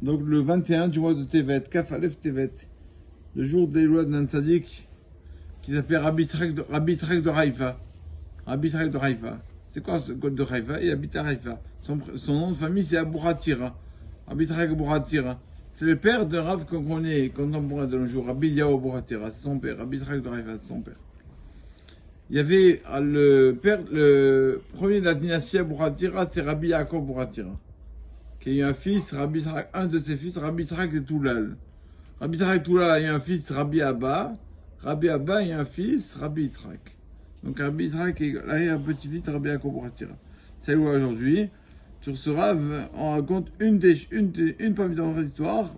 Donc le 21 du mois de Tevet, Kaf Aleph Tevet, le jour des lois d'un tzaddik qui s'appelle Rabbi Yitzhak de Haïfa. Rabbi Yitzhak de Haïfa. C'est quoi ce code de Haïfa? Il habite à Haïfa. Son nom de famille c'est Abu Hatira. Rabbi Yitzhak Abu Hatira. C'est le père de Rav qu'on connaît contemporain de nos jours. Rabbi Eliyahu Abu Hatira, c'est son père. Rabbi Yitzhak de Haïfa, c'est son père. Il y avait le premier de la dynastie Abu Hatira, c'était Rabbi Yaakov Abu Hatira. Qui a eu un fils, Rabbi Yitzhak, un de ses fils, Rabbi Yitzhak de Toulal. Rabbi Yitzhak de Toulal a eu un fils, Rabbi Abba. Rabbi Abba a eu un fils, Rabbi Yitzhak. Donc Rabbi Yitzhak est l'arrière-petit-fils de Rabbi Yaakov Abu Hatira. C'est où aujourd'hui, sur ce Rav, on raconte une parmi notre histoire.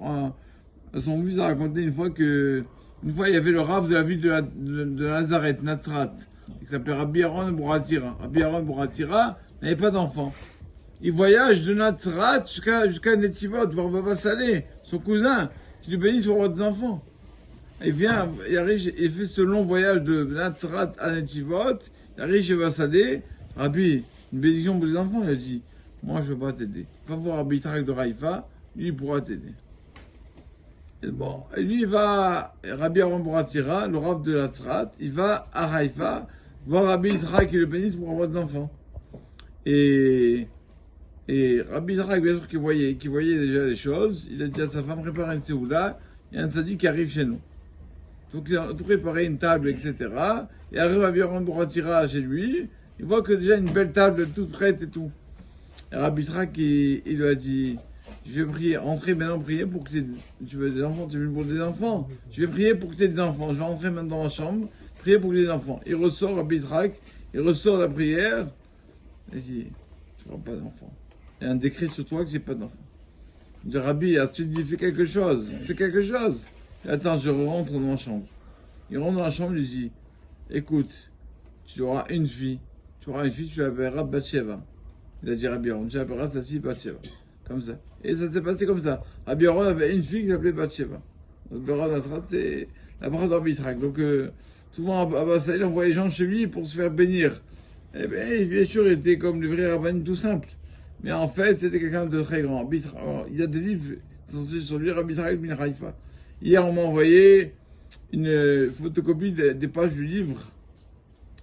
Son fils a raconté une fois il y avait le Rav de la ville de Nazareth, Nazrat, qui s'appelait Rabbi Aaron Abu Hatira. Rabbi Aaron Abu Hatira n'avait pas d'enfant. Il voyage de Nazrat jusqu'à Netivot, voir Baba Salé, son cousin, qui lui bénisse pour avoir des enfants. Il arrive, il fait ce long voyage de Nazrat à Netivot, il arrive chez Baba Salé, Rabbi, une bénédiction pour les enfants, il a dit, moi je ne veux pas t'aider. Va voir Rabbi Yitzhak de Haïfa, lui il pourra t'aider. Et lui il va, Rabbi Aaron Abu Hatira, le Rav de Nazrat, il va à Haïfa, voir Rabbi Yitzhak qui le bénisse pour avoir des enfants. Et Rabbi Yitzhak, bien sûr, qui voyait déjà les choses, il a dit à sa femme, prépare une séoula, il y a un tzaddik qui arrive chez nous. Donc il a tout préparé, une table, etc. Et arrive Rabbi Aaron Abu Hatira chez lui, il voit que déjà une belle table toute prête et tout. Et Rabbi Yitzhak, il lui a dit, je vais prier, entrer maintenant prier pour que tu veux des enfants, tu veux pour des enfants. Je vais prier pour que tu aies des enfants. Je vais entrer maintenant dans ma chambre, prier pour que tu aies des enfants. Il ressort Rabbi Yitzhak, il ressort la prière, et il dit, je n'aurai pas d'enfants. Il y a un décret sur toi que j'ai pas d'enfant. Il dit, Rabbi, ensuite il fait quelque chose. Et attends, je rentre dans ma chambre. Il rentre dans la chambre, il dit, écoute, tu auras une fille, tu l'appelleras Bathsheba. Il a dit Rabbi Aaron, tu appelleras sa fille Bathsheba. Comme ça. Et ça s'est passé comme ça. Rabbi Aaron avait une fille qui s'appelait Bathsheba. Donc le Rav Nazrat, c'est la parole de Rabbi Yitzhak. Donc souvent, Abba Salé envoie les gens chez lui pour se faire bénir. Et bien sûr, il était comme le vrai rabbin tout simple. Mais en fait, c'était quelqu'un de très grand. Il y a des livres sur lui, Rabbi Yitzhak bin Haïfa. Hier, on m'a envoyé une photocopie des pages du livre.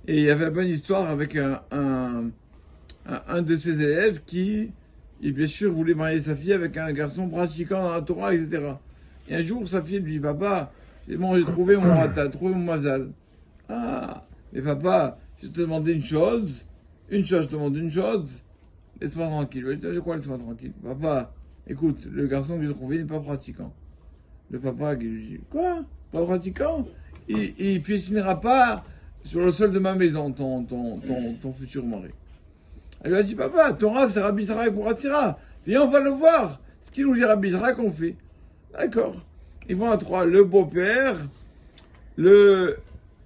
Et il y avait une bonne histoire avec un de ses élèves qui, bien sûr, voulait marier sa fille avec un garçon pratiquant dans la Torah, etc. Et un jour, sa fille lui dit, papa, c'est bon, j'ai trouvé mon rata, trouvé mon mazal. Ah, mais papa, je te demandais une chose, je te demande une chose, laisse-moi tranquille. Il dit, quoi, laisse-moi tranquille? Papa, écoute, le garçon que j'ai trouvé n'est pas pratiquant. Le papa qui lui dit, quoi? Pas pratiquant? Il piétinera pas sur le sol de ma maison, ton futur mari. Elle lui a dit, papa, ton Rav, c'est Rabbi Yitzhak Abu Hatira. Viens, on va le voir. Ce qu'il nous dit Rabbi Yitzhak, on fait. D'accord. Ils vont à trois, le beau-père, le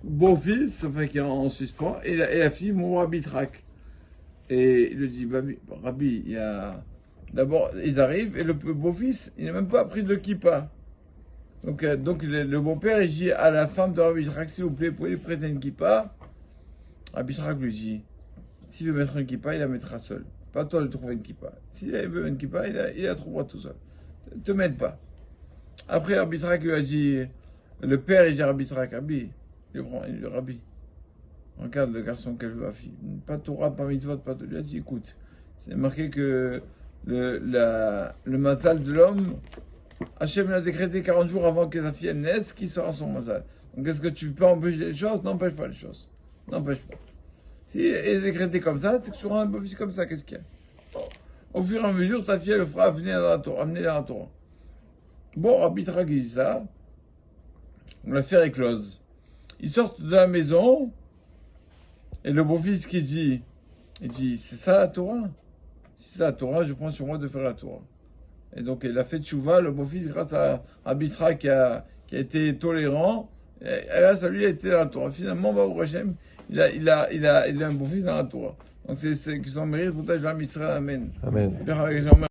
beau-fils, enfin qui est en suspens, et la fille, mon Rabbi Yitzhak. Et il lui dit, Rabbi, il y a... D'abord, ils arrivent, et le beau-fils, il n'a même pas pris de kippa. Donc le beau-père, il dit à la femme de Rabbi Yitzhak, s'il vous plaît, pouvez lui prêter une kippa? Rabbi Yitzhak lui dit, s'il veut mettre une kippa, il la mettra seul. Pas toi de trouver une kippa. S'il veut une kippa, il la trouvera tout seul. Ne te m'aide pas. Après, Rabbi Yitzhak lui a dit, le père, il dit à Rabbi Yitzhak, Rabbi, il dit, Rabbi, regarde le garçon qu'elle veut, la fille. Pas Torah, pas mitzvot, pas tout. Il a dit, écoute, c'est marqué que le mazal de l'homme, Hachem l'a décrété 40 jours avant que la fille naisse, qui sera son mazal. Donc est-ce que tu peux empêcher les choses? N'empêche pas les choses. N'empêche pas. Si il est décrété comme ça, c'est que sur un beau-fils comme ça, qu'est-ce qu'il y a? Au fur et à mesure, sa fille, elle le fera amener dans la Torah. Bon, Rabbi Yitzhak dit ça, on l'a fait éclose. Ils sortent de la maison, et le beau-fils qui dit, c'est ça la Torah? Si c'est ça la Torah, je prends sur moi de faire la Torah. Et donc, il a fait tchouva, le beau-fils, grâce à Rabbi Yitzhak qui a été tolérant, et grâce à lui, il a été dans la Torah. Finalement, Baruch Hashem, il a un beau-fils dans la Torah. Donc, c'est son mérite pour ta Israël. Amen. Amen.